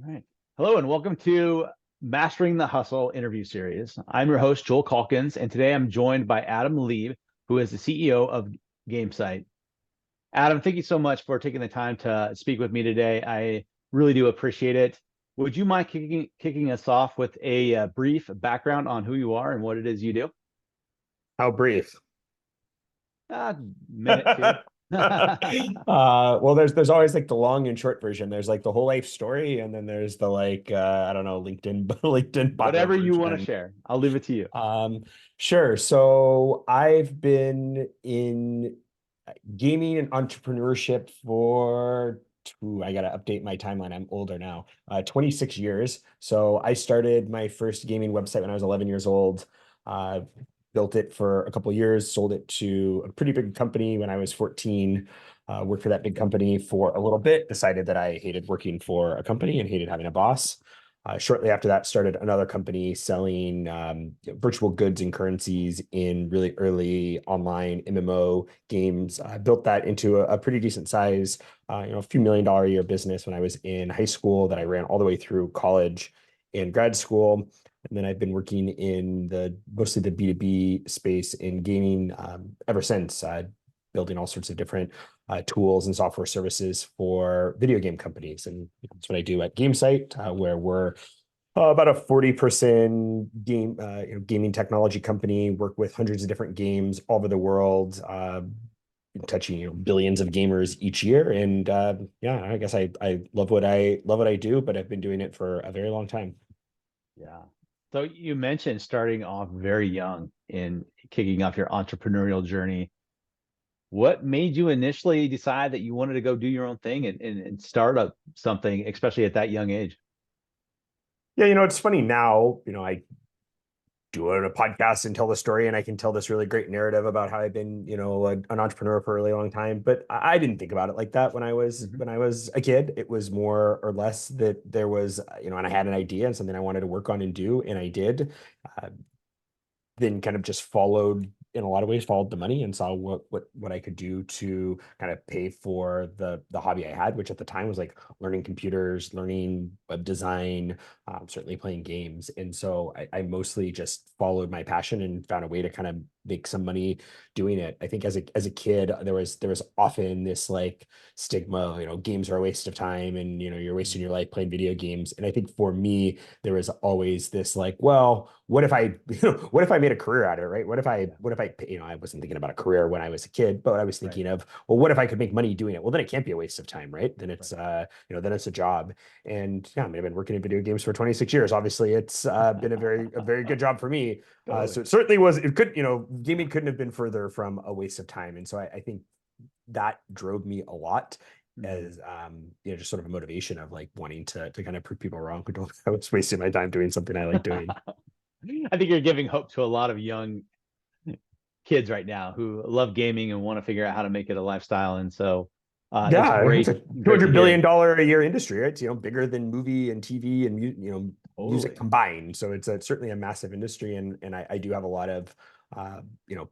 All right. Hello and welcome to Mastering the Hustle interview series. I'm your host, Joel Calkins, and today I'm joined by Adam Lieb, who is the CEO of Gamesight. Adam, thank you so much for taking the time to speak with me today. I really do appreciate it. Would you mind kicking us off with a brief background on who you are and what it is you do? How brief? Minute, two. Well, there's always like the long and short version. There's like the whole life story, and then there's the I don't know, LinkedIn LinkedIn bio Whatever you want to version. share, I'll leave it to you. Sure. So I've been in gaming and entrepreneurship for I gotta update my timeline. I'm older now. 26 years. So I started my first gaming website when I was 11 years old. Uh, Built it for a couple of years, sold it to a pretty big company when I was 14. Worked for that big company for a little bit, decided that I hated working for a company and hated having a boss. Shortly after that, started another company selling virtual goods and currencies in really early online MMO games. I built that into a pretty decent size, a few $1 million a year business when I was in high school that I ran all the way through college and grad school. And then I've been working in mostly the B2B space in gaming ever since, building all sorts of different tools and software services for video game companies. And that's what I do at Gamesight, where we're about a 40% gaming technology company, work with hundreds of different games all over the world, touching billions of gamers each year. And yeah, I guess I love what I do, but I've been doing it for a very long time. Yeah. So you mentioned starting off very young in kicking off your entrepreneurial journey. What made you initially decide that you wanted to go do your own thing and start up something, especially at that young age? Yeah, it's funny now, I do a podcast and tell the story, and I can tell this really great narrative about how I've been, an entrepreneur for a really long time. But I didn't think about it like that when I was Mhm. when I was a kid. It was more or less that there was, and I had an idea and something I wanted to work on and do, and I did. Uh, then kind of just followed in a lot of ways, followed the money and saw what I could do to kind of pay for the hobby I had, which at the time was like learning computers, learning web design, certainly playing games. And so I mostly just followed my passion and found a way to kind of make some money doing it. I think as a kid, there was often this like stigma, games are a waste of time, and you're wasting your life playing video games. And I think for me, there was always this like, well, what if I, what if I made a career out of it, right? Yeah, What if I, I wasn't thinking about a career when I was a kid, but I was right, thinking of, well, what if I could make money doing it? Well, then it can't be a waste of time, right? Then right. then it's a job. And yeah, I mean, I've been working in video games for 26 years. Obviously, it's been a very good job for me. Totally. So it certainly was, it could, gaming couldn't have been further from a waste of time. And so I think that drove me a lot Mhm. as just sort of a motivation of like wanting to kind of prove people wrong who don't I was wasting my time doing something I like doing. I think you're giving hope to a lot of young kids right now who love gaming and want to figure out how to make it a lifestyle. And so it's Yeah, it's a great to 200 billion hear. dollar a year industry, right? It's, bigger than movie and TV and music Totally. combined. So it's certainly a massive industry, and I do have a lot of uh, you know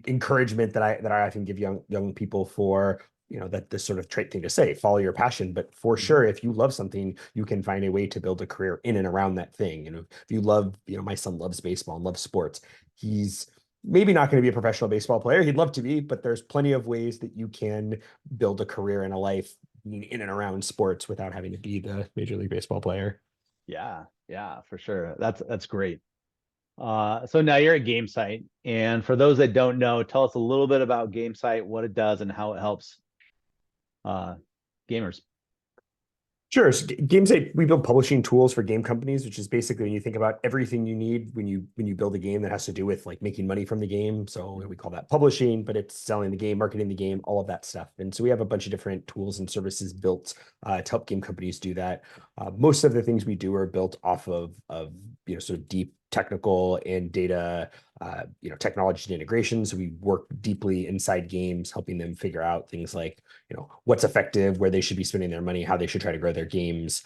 encouragement that I often give young people for that this sort of trait thing to say, follow your passion. But for Mhm. sure, if you love something, you can find a way to build a career in and around that thing. If you love, my son loves baseball and loves sports. He's maybe not going to be a professional baseball player. He'd love to be, but there's plenty of ways that you can build a career and a life in and around sports without having to be the Major League Baseball player. Yeah, yeah, for sure. That's great. So now you're at Gamesite, and for those that don't know, tell us a little bit about Gamesite, what it does, and how it helps uh, gamers. Sure. So Gamesite, we build publishing tools for game companies, which is basically when you think about everything you need when you build a game that has to do with like making money from the game. So we call that publishing, but it's selling the game, marketing the game, all of that stuff. And so we have a bunch of different tools and services built to help game companies do that. Most of the things we do are built off of sort of deep technical and data, technology and integration. So we work deeply inside games, helping them figure out things like, what's effective, where they should be spending their money, how they should try to grow their games,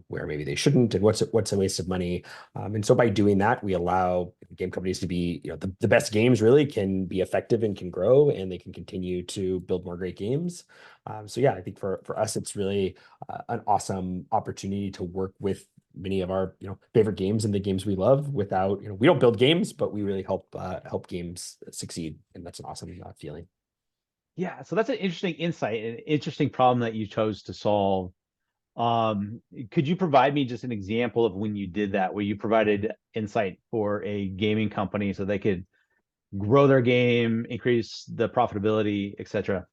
where maybe they shouldn't, and what's a waste of money. And so by doing that, we allow game companies to be, the best games really can be effective and can grow, and they can continue to build more great games. So yeah, I think for us, it's really an awesome opportunity to work with many of our favorite games and the games we love without we don't build games, but we really help games succeed, and that's an awesome feeling. Yeah, so that's an interesting insight, an interesting problem that you chose to solve. Could you provide me just an example of when you did that, where you provided insight for a gaming company so they could grow their game, increase the profitability, etc.?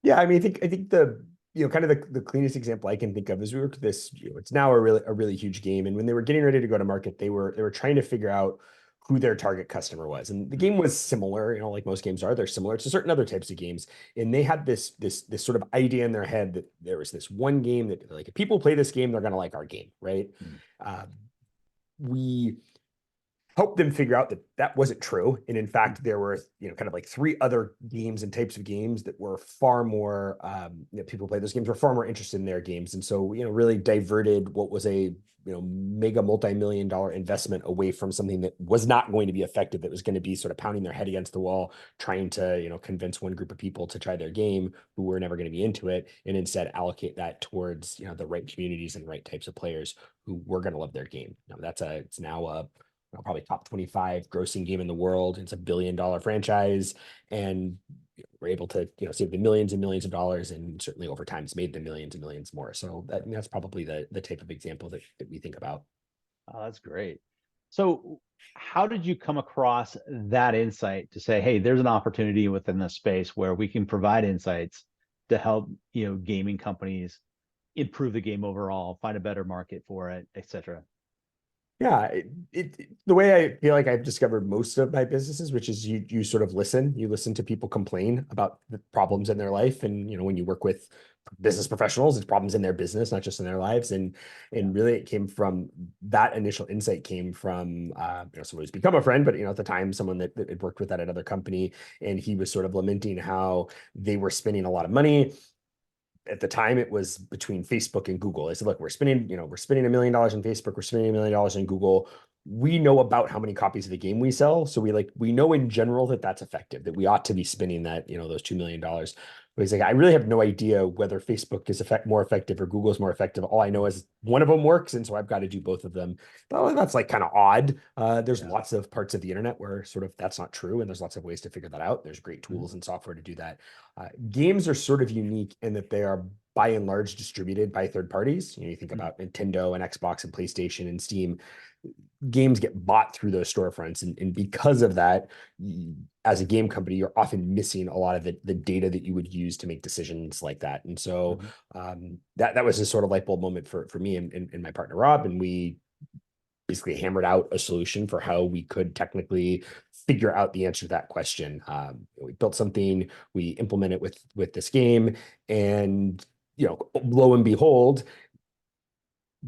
Yeah, I mean, I think the kind of the cleanest example I can think of is we worked with this, it's now a really huge game. And when they were getting ready to go to market, they were trying to figure out who their target customer was. And the game was similar, like most games are, they're similar to certain other types of games. And they had this sort of idea in their head that there was this one game that, like, if people play this game, they're gonna like our game, right? Mm. We helped them figure out that that wasn't true. And in fact, there were, kind of like three other games and types of games that were far more, people play those games were far more interested in their games. And so, really diverted what was a, mega multi-million dollar investment away from something that was not going to be effective, that was going to be sort of pounding their head against the wall, trying to, convince one group of people to try their game who were never going to be into it, and instead allocate that towards, the right communities and right types of players who were going to love their game. Now it's now a probably top 25 grossing game in the world. It's $1 billion franchise, and we're able to save them millions and millions of dollars, and certainly over time has made them millions and millions more. So that's probably the type of example that we think about. Oh, that's great. So how did you come across that insight to say, hey, there's an opportunity within this space where we can provide insights to help, gaming companies improve the game overall, find a better market for it, etc.? Yeah, the way I feel like I've discovered most of my businesses, which is you sort of you listen to people complain about the problems in their life. And when you work with business professionals, it's problems in their business, not just in their lives. And really it came from that initial insight came from someone who's become a friend, but at the time someone that had worked with at another company, and he was sort of lamenting how they were spending a lot of money. At the time, it was between Facebook and Google. I said, look, we're spending $1 million in Facebook, we're spending $1 million in Google. We know about how many copies of the game we sell. So we know in general that that's effective, that we ought to be spending that, those $2 million. But he's like, I really have no idea whether Facebook is more effective or Google's more effective. All I know is one of them works. And so I've got to do both of them. But that's like kind of odd. There's lots of parts of the internet where sort of that's not true. And there's lots of ways to figure that out. There's great tools and software to do that. Games are sort of unique in that they are by and large distributed by third parties. You think about Nintendo and Xbox and PlayStation and Steam. Games get bought through those storefronts, and because of that, as a game company, you're often missing a lot of the data that you would use to make decisions like that. And so that was a sort of light bulb moment for me and my partner Rob, and we basically hammered out a solution for how we could technically figure out the answer to that question. We built something, we implement it with this game, and lo and behold,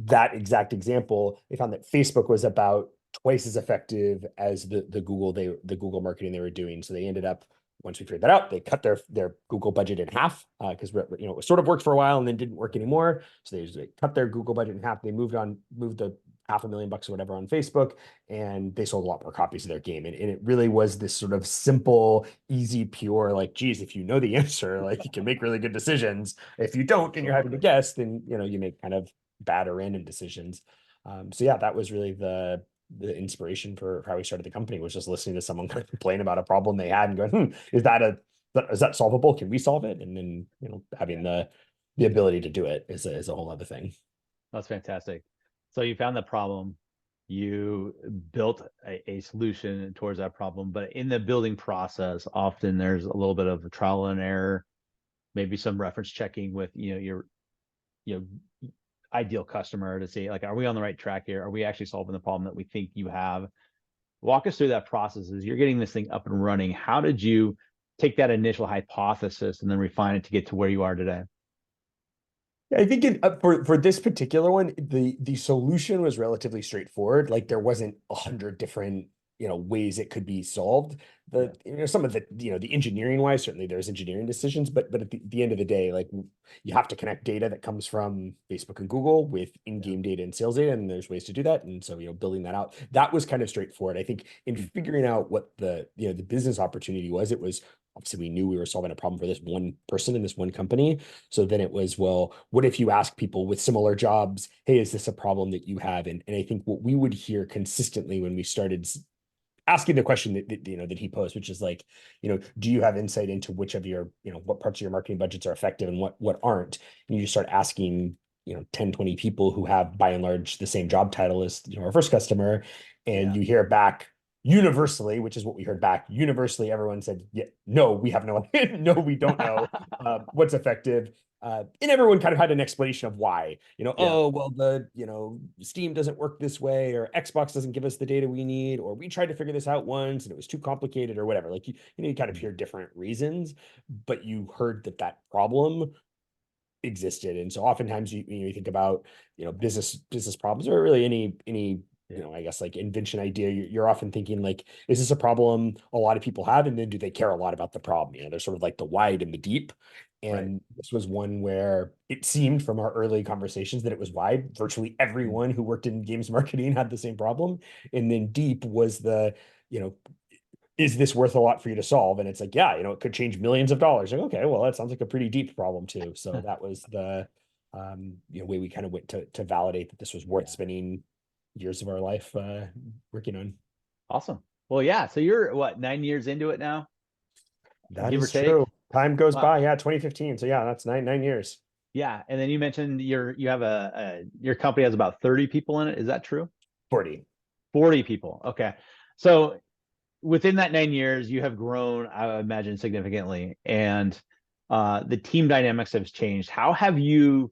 that exact example, they found that Facebook was about twice as effective as the Google marketing they were doing. So they ended up, once we figured that out, they cut their Google budget in half, because it sort of worked for a while and then didn't work anymore. So they cut their Google budget in half. They moved the $500,000 or whatever on Facebook, and they sold a lot more copies of their game. And it really was this sort of simple, easy, pure, like, geez, if you know the answer, like, you can make really good decisions. If you don't and you're having to guess, then you make kind of bad or random decisions. So yeah, that was really the inspiration for how we started the company, was just listening to someone kind of complain about a problem they had and going, is that solvable? Can we solve it? And then having the ability to do it is a whole other thing. That's fantastic. So you found the problem, you built a solution towards that problem, but in the building process, often there's a little bit of trial and error, maybe some reference checking with your ideal customer to see, like, are we on the right track here? Are we actually solving the problem that we think you have? Walk us through that process as you're getting this thing up and running. How did you take that initial hypothesis and then refine it to get to where you are today? I think for this particular one, the solution was relatively straightforward. Like there wasn't 100 different ways it could be solved. Yeah. Some of the engineering wise, certainly there's engineering decisions, but at the end of the day, like you have to connect data that comes from Facebook and Google with Yeah. in-game data and sales data, and there's ways to do that. And so building that out, that was kind of straightforward. I think in Mm. figuring out what the business opportunity was, it was obviously we knew we were solving a problem for this one person in this one company. So then it was, well, what if you ask people with similar jobs, hey, is this a problem that you have? And I think what we would hear consistently when we started asking the question that he posed, which is like, do you have insight into which of your, what parts of your marketing budgets are effective and what aren't? And you just start asking, 10, 20 people who have by and large the same job title as our first customer, and Yeah. you hear back universally, which is what we heard back universally, everyone said, yeah, no, we have no, no, we don't know what's effective. And everyone kind of had an explanation of why, Yeah. oh, well, Steam doesn't work this way, or Xbox doesn't give us the data we need, or we tried to figure this out once and it was too complicated or whatever. Like, you kind of Mm. hear different reasons, but you heard that problem existed. And so oftentimes you think about, business problems or really any Yeah. I guess like invention idea, you're often thinking like, is this a problem a lot of people have? And then do they care a lot about the problem? There's sort of like the wide and the deep. Right. And this was one where it seemed from our early conversations that it was wide. Virtually Mm. everyone who worked in games marketing had the same problem. And then deep was you know, is this worth a lot for you to solve? And it's like, yeah, it could change millions of dollars. Like, okay, well, that sounds like a pretty deep problem too. So that was the way we kind of went to validate that this was worth Yeah. spending years of our life working on. Awesome. Well, yeah. So you're what, 9 years into it now, That give or is true. take? Time goes Wow. by. Yeah, 2015. So yeah, that's nine years. Yeah. And then you mentioned you have your company has about 30 people in it. Is that true? 40. 40 people. Okay. So within that 9 years, you have grown, I imagine, significantly, and the team dynamics have changed. How have you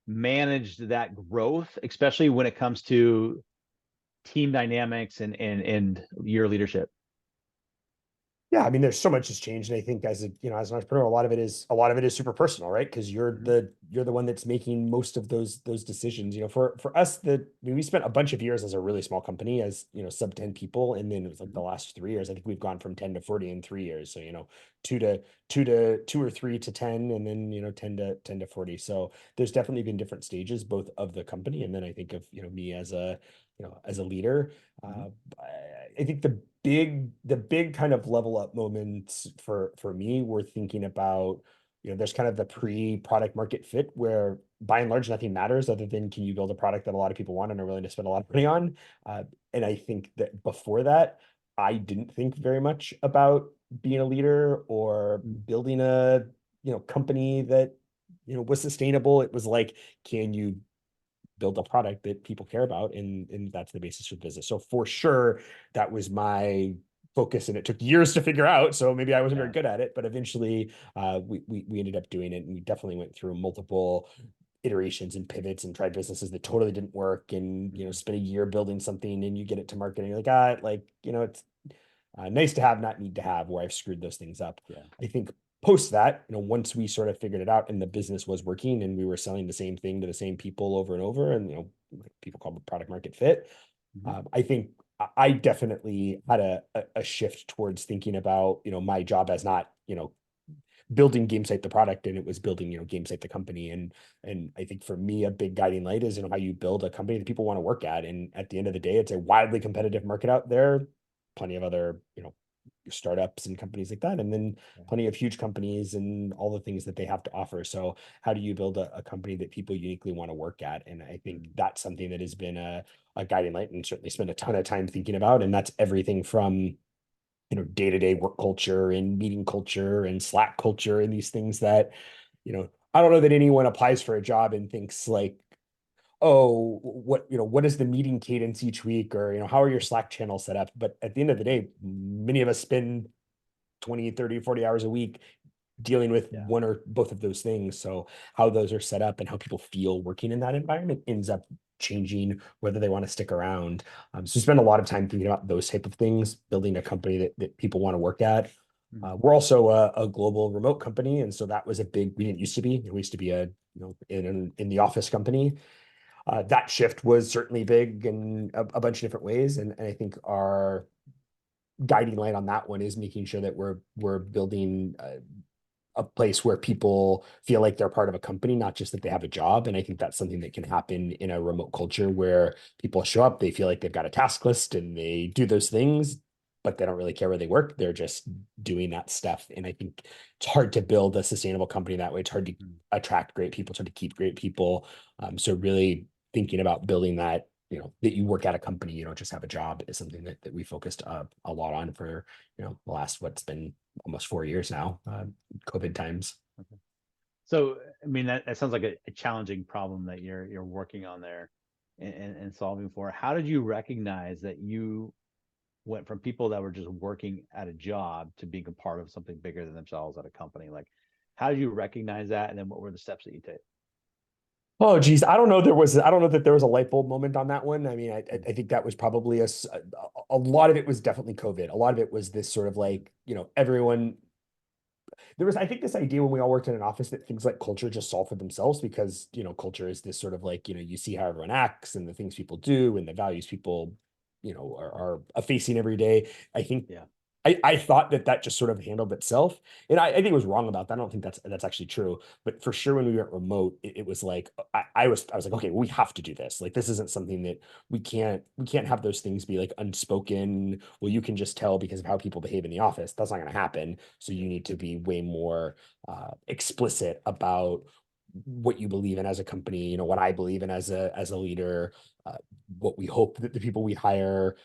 managed that growth, especially when it comes to team dynamics and your leadership? Yeah, I mean, there's so much has changed, and I think as an entrepreneur, a lot of it is super personal, right? Because Mhm. you're the one that's making most of those decisions. For us, we spent a bunch of years as a really small company, as sub 10 people, and then it was like the Mhm. last 3 years. I think we've gone from 10 to 40 in 3 years. So two or three to 10, and then 10 to 40. So there's definitely been different stages, both of the company, and then I think of me as a leader. Mhm. Uh, I think the big kind of level up moments for me were thinking about, there's kind of the pre-product market fit where by and large nothing matters other than can you build a product that a lot of people want and are willing to spend a lot of money on. And I think that before that, I didn't think very much about being a leader or Mhm. building a company that was sustainable. It was like, can you build a product that people care about, and that's the basis for the business. So for sure, that was my focus, and it took years to figure out. So maybe I wasn't very Yeah. good at it, but eventually, we ended up doing it, and we definitely went through multiple iterations and pivots and tried businesses that totally didn't work, and Mhm. spent a year building something, and you get it to market, and you're like, it's nice to have, not need to have, where I've screwed those things up. Yeah. I think post that, once we sort of figured it out and the business was working and we were selling the same thing to the same people over and over, and people call it product market fit. Mhm. I think I definitely had a shift towards thinking about my job as not building Gamesight the product, and it was building Gamesight the company. And I think for me a big guiding light is how you build a company that people want to work at. And at the end of the day, it's a wildly competitive market out there, plenty of other startups and companies like that, and then Yeah. plenty of huge companies and all the things that they have to offer. So how do you build a company that people uniquely want to work at? And I think Mhm. that's something that has been a guiding light, and certainly spend a ton of time thinking about. And that's everything from day-to-day work culture and meeting culture and Slack culture and these things that I don't know that anyone applies for a job and thinks like, oh, what is the meeting cadence each week, or how are your Slack channels set up? But at the end of the day, many of us spend 20, 30, 40 hours a week dealing with Yeah. one or both of those things. So how those are set up and how people feel working in that environment ends up changing whether they want to stick around. So spend a lot of time thinking about those type of things, building a company that people want to work at. Mhm. We're also a global remote company, and so that was a big. We didn't used to be. We used to be a in the office company. That shift was certainly big in a bunch of different ways, and I think our guiding light on that one is making sure that we're building a place where people feel like they're part of a company, not just that they have a job. And I think that's something that can happen in a remote culture where people show up, they feel like they've got a task list and they do those things, but they don't really care where they work. They're just doing that stuff. And I think it's hard to build a sustainable company that way. It's hard to Mhm. attract great people, it's hard to keep great people. So really thinking about building that, that you work at a company, you don't just have a job, is something that we focused a lot on for, the last, what's been almost 4 years now, COVID times. Okay. So, I mean, that sounds like a challenging problem that you're working on there and solving for. How did you recognize that you went from people that were just working at a job to being a part of something bigger than themselves at a company? Like, how did you recognize that? And then what were the steps that you take? Oh, geez. I don't know that there was a light bulb moment on that one. I mean, I think that was probably a lot of it was definitely COVID. A lot of it was this sort of like, everyone, there was, I think, this idea when we all worked in an office that things like culture just solve for themselves because, culture is this sort of like, you see how everyone acts and the things people do and the values people, are facing every day. I think Yeah. I thought that just sort of handled itself. And I think it was wrong about that. I don't think that's actually true. But for sure, when we went remote, it was like I was like, okay, we have to do this. Like this isn't something that we can't have those things be like unspoken. Well, you can just tell because of how people behave in the office. That's not going to happen. So you need to be way more explicit about what you believe in as a company, what I believe in as a leader, uh, what we hope that the people we hire,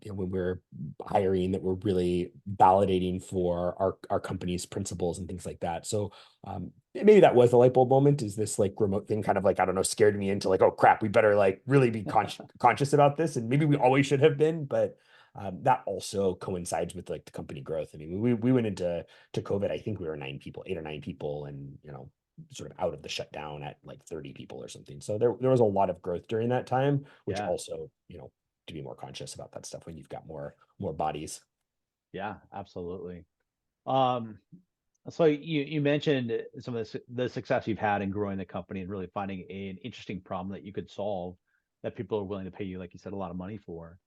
when we're hiring, that we're really validating for our company's principles and things like that. So maybe that was the light bulb moment. Is this like remote thing kind of like, I don't know, scared me into like, oh crap, we better like really be conscious about this, and maybe we always should have been, but. That also coincides with like the company growth. I mean, we went into COVID. I think we were 9 people, 8 or 9 people, and sort of out of the shutdown at like 30 people or something. So there was a lot of growth during that time, which Yeah. also, to be more conscious about that stuff when you've got more bodies. Yeah, absolutely. Um, so you mentioned some of the success you've had in growing the company and really finding an interesting problem that you could solve that people are willing to pay you, like you said, a lot of money for.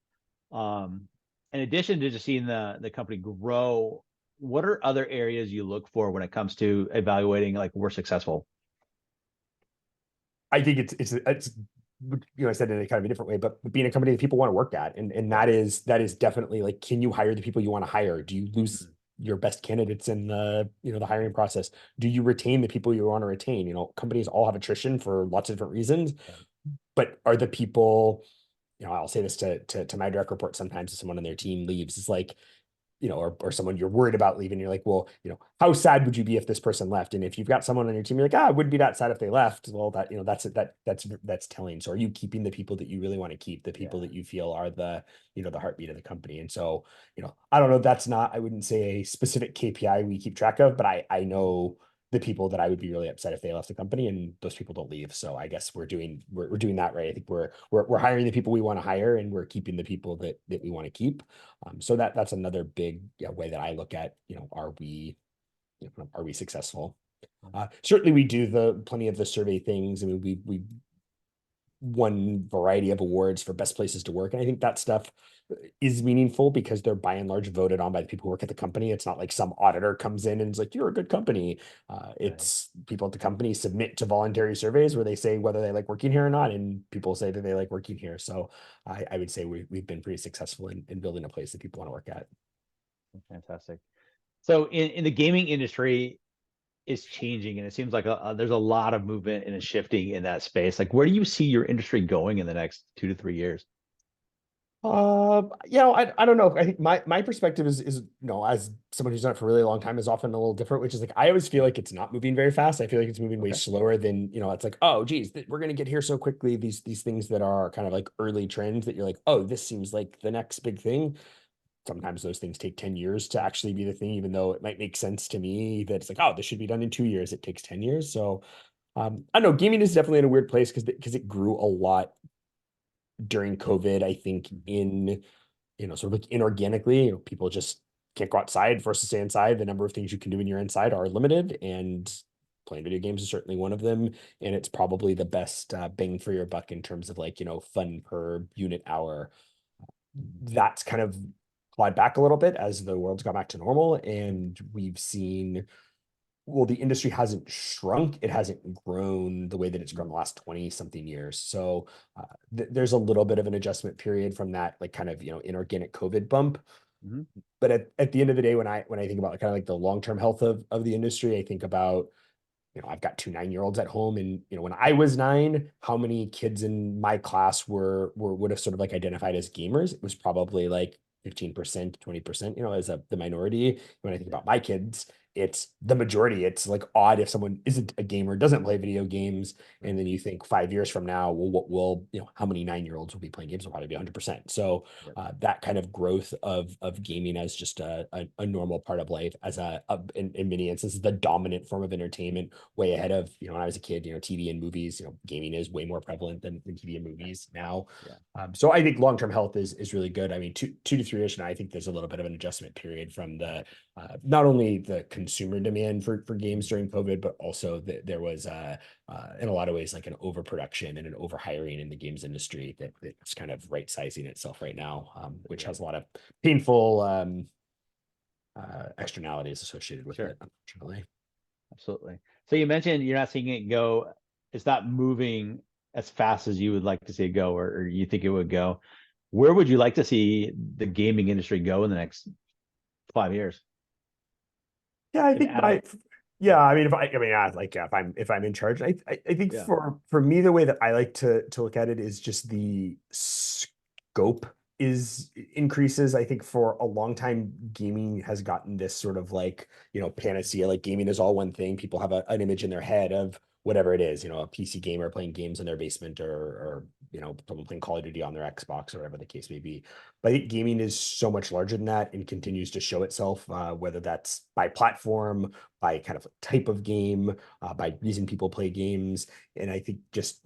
Um, in addition to just seeing the company grow, what are other areas you look for when it comes to evaluating like we're successful? I think it's I said it in a kind of a different way, but being a company that people want to work at, and Yeah. that is definitely like, can you hire the people you want to hire? Do you lose Mhm. your best candidates in the hiring process? Do you retain the people you want to retain? Companies all have attrition for lots of different reasons, Yeah. but are the people, I'll say this to my direct report sometimes if someone on their team leaves, it's like, or someone you're worried about leaving, you're like, well, how sad would you be if this person left? And if you've got someone on your team, you're like, I wouldn't be that sad if they left. Well, that's telling. So are you keeping the people that you really want to keep, the people Yeah. that you feel are the heartbeat of the company? And so, I don't know, that's not, I wouldn't say a specific KPI we keep track of, but I know the people that I would be really upset if they left the company, and those people don't leave. So I guess we're doing that right. I think we're hiring the people we want to hire, and we're keeping the people that we want to keep. So that's another big way that I look at, are we successful? Certainly we do the plenty of the survey things. I mean, we won variety of awards for best places to work. And I think that stuff is meaningful because they're by and large voted on by the people who work at the company. It's not like some auditor comes in and is like, you're a good company. Right. It's people at the company submit to voluntary surveys where they say whether they like working here or not. And people say that they like working here. So I would say we've been pretty successful in building a place that people want to work at. Fantastic. So in the gaming industry is changing, and it seems like there's a lot of movement and a shifting in that space. Like, where do you see your industry going in the next 2 to 3 years? I don't know. I think my perspective is, as someone who's done it for a really long time, is often a little different, which is like, I always feel like it's not moving very fast. I feel like it's moving way Okay. slower than, it's like, oh, geez, we're going to get here so quickly. These things that are kind of like early trends that you're like, oh, this seems like the next big thing. Sometimes those things take 10 years to actually be the thing, even though it might make sense to me that it's like, oh, this should be done in 2 years. It takes 10 years. So, I don't know, gaming is definitely in a weird place because it grew a lot during COVID. I think in, sort of like inorganically, people just can't go outside, forced to stay inside. The number of things you can do when you're inside are limited, and playing video games is certainly one of them. And it's probably the best bang for your buck in terms of like, fun per unit hour. That's kind of clawed back a little bit as the world's got back to normal, and we've seen, well, the industry hasn't shrunk, it hasn't grown the way that it's grown the last 20 something years. So there's a little bit of an adjustment period from that, like kind of, inorganic COVID bump. Mhm. But at the end of the day, when I think about kind of like the long-term health of the industry, I think about, I've got two 9-year-olds at home, and when I was 9, how many kids in my class would have sort of like identified as gamers? It was probably like 15%, 20%, as the minority. When I think about my kids, it's the majority. It's like odd if someone isn't a gamer, doesn't play video games, and then you think 5 years from now, well, what will, how many 9-year-olds will be playing games? Will probably be 100%. So that kind of growth of gaming as just a normal part of life, as in many instances, the dominant form of entertainment, way ahead of, when I was a kid, TV and movies. Gaming is way more prevalent than TV and movies now. So I think long-term health is really good. I mean, 2 to 3 years now, I think there's a little bit of an adjustment period from the not only the consumer demand for games during COVID, but also there was in a lot of ways like an overproduction and an overhiring in the games industry that's kind of right-sizing itself right now, which has a lot of painful externalities associated with it, unfortunately. Absolutely. So you mentioned you're not seeing it go, it's not moving as fast as you would like to see it go, or you think it would go. Where would you like to see the gaming industry go in the next 5 years? Yeah, I If think Adam, yeah, I mean, if I'm in charge, I think yeah, for me, the way that I like to look at it is just the scope is increases. I think for a long time, gaming has gotten this sort of like, panacea, like gaming is all one thing. People have an image in their head of whatever it is, a PC gamer playing games in their basement, or someone playing Call of Duty on their Xbox, or whatever the case may be. But I think gaming is so much larger than that and continues to show itself, whether that's by platform, by kind of type of game, by reason people play games. And I think just,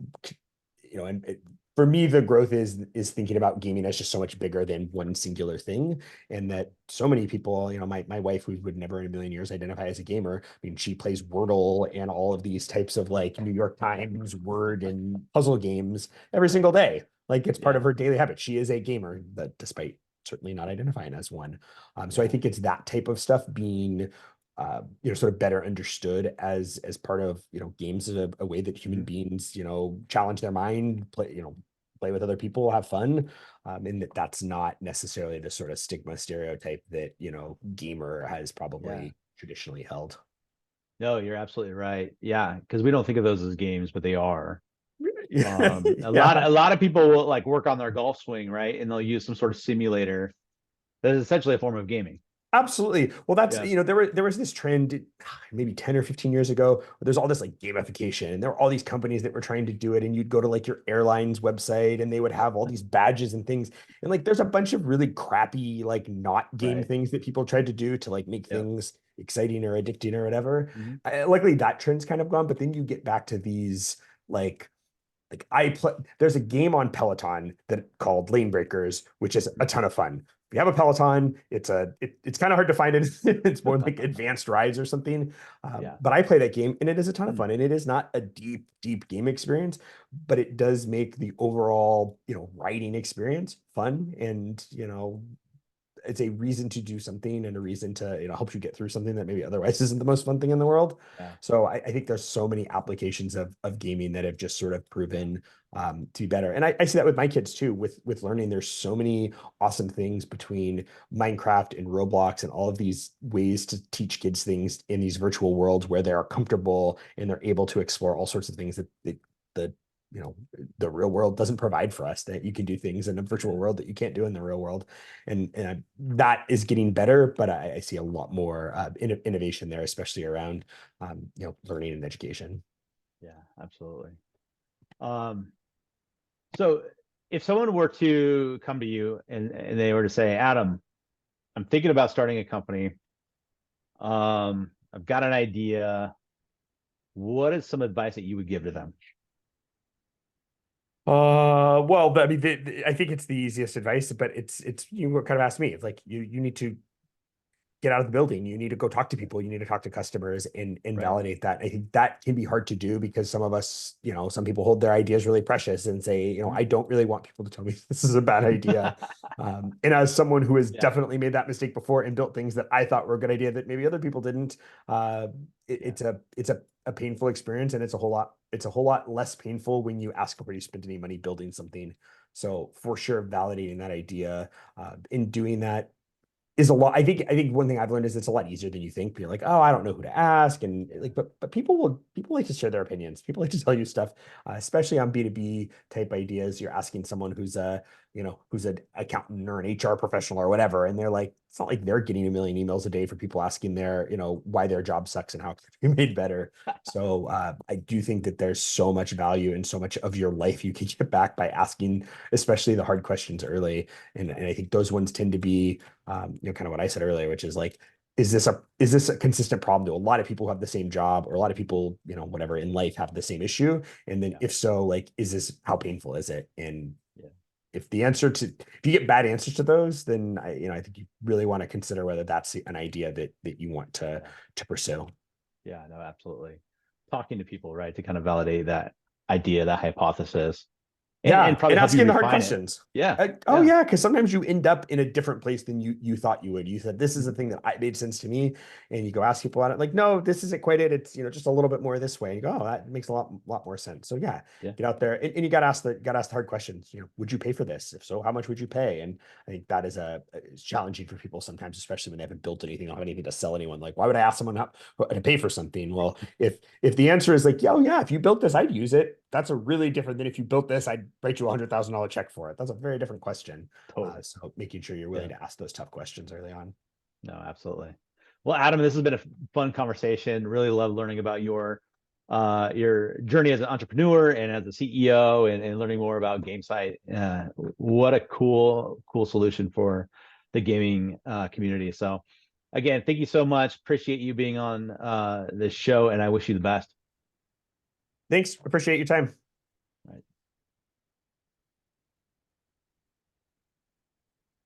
for me, the growth is thinking about gaming as just so much bigger than one singular thing, and that so many people, my wife, who would never in a million years identify as a gamer, I mean, she plays Wordle and all of these types of like New York Times word and puzzle games every single day. Like it's part of her daily habit. She is a gamer, that despite certainly not identifying as one. So I think it's that type of stuff being sort of better understood as part of, games is a way that human beings, challenge their mind, play with other people, have fun. And that's not necessarily the sort of stigma stereotype that, gamer has probably traditionally held. No, you're absolutely right. Yeah, because we don't think of those as games, but they are. Yeah. A lot of people will like work on their golf swing, right? And they'll use some sort of simulator. That is essentially a form of gaming. Absolutely. Well, that's, Yeah. there was this trend maybe 10 or 15 years ago, where there's all this like gamification, and there were all these companies that were trying to do it. And you'd go to like your airline's website, and they would have all these badges and things. And like there's a bunch of really crappy, like not game Right. things that people tried to do to like make Yep. things exciting or addicting or whatever. Mhm. Luckily, that trend's kind of gone. But then you get back to these like I play, there's a game on Peloton that called Lane Breakers, which is a ton of fun. If you have a Peloton, it's kind of hard to find it. It's more like advanced rides or something. Yeah. But I play that game, and it is a ton of Mm. fun. And it is not a deep game experience, but it does make the overall, riding experience fun. And, it's a reason to do something, and a reason to, help you get through something that maybe otherwise isn't the most fun thing in the world. Yeah. So I think there's so many applications of gaming that have just sort of proven to be better. And I see that with my kids too, with learning. There's so many awesome things between Minecraft and Roblox and all of these ways to teach kids things in these virtual worlds where they are comfortable and they're able to explore all sorts of things that the the real world doesn't provide for us, that you can do things in a virtual world that you can't do in the real world. And that is getting better, but I see a lot more innovation there, especially around learning and education. Yeah, absolutely. Um, so if someone were to come to you and they were to say, Adam, I'm thinking about starting a company. I've got an idea. What is some advice that you would give to them? Well, but I mean, I think it's the easiest advice, but it's you kind of asked me. It's like you need to get out of the building. You need to go talk to people. You need to talk to customers and Right. validate that. I think that can be hard to do because some of us, some people hold their ideas really precious and say, I don't really want people to tell me this is a bad idea. And as someone who has Yeah. definitely made that mistake before and built things that I thought were a good idea that maybe other people didn't, it's a painful experience, and it's a whole lot less painful when you ask before you spend any money building something. So for sure, validating that idea, in doing that is a lot. I think one thing I've learned is it's a lot easier than you think. Be like, oh, I don't know who to ask, and like, but people like to share their opinions. People like to tell you stuff, especially on B2B type ideas. You're asking someone who's who's an accountant or an HR professional or whatever, and they're like, it's not like they're getting a million emails a day for people asking their, why their job sucks and how it can be made better. So I do think that there's so much value and so much of your life you can get back by asking, especially the hard questions early. And I think those ones tend to be, kind of what I said earlier, which is like, is this a consistent problem? Do a lot of people have the same job, or a lot of people, whatever in life have the same issue? And then if so, like, how painful is it? And if you get bad answers to those, then I think you really want to consider whether that's an idea that you want to pursue. Yeah, no, absolutely. Talking to people, right, to kind of validate that idea, that hypothesis, and probably and help you asking the hard refine it. questions. Yeah. Yeah, because sometimes you end up in a different place than you thought you would. You said this is the thing that made sense to me, and you go ask people on it, like, no, this isn't quite it. It's just a little bit more this way. And you go, oh, that makes a lot more sense. So yeah, get out there, and you got to ask the hard questions. Would you pay for this? If so, how much would you pay? And I think that is challenging for people sometimes, especially when they haven't built anything, don't have anything to sell anyone. Like, why would I ask someone to pay for something? Well, if the answer is like, yeah, if you built this, I'd use it. That's a really different than if you built this, I'd write you $100,000 check for it. That's a very different question. Totally. So making sure you're willing to ask those tough questions early on. No, absolutely. Well, Adam, this has been a fun conversation. Really love learning about your journey as an entrepreneur and as a CEO, and learning more about Gamesight. What a cool solution for the gaming community. So again, thank you so much. Appreciate you being on this show, and I wish you the best. Thanks. Appreciate your time.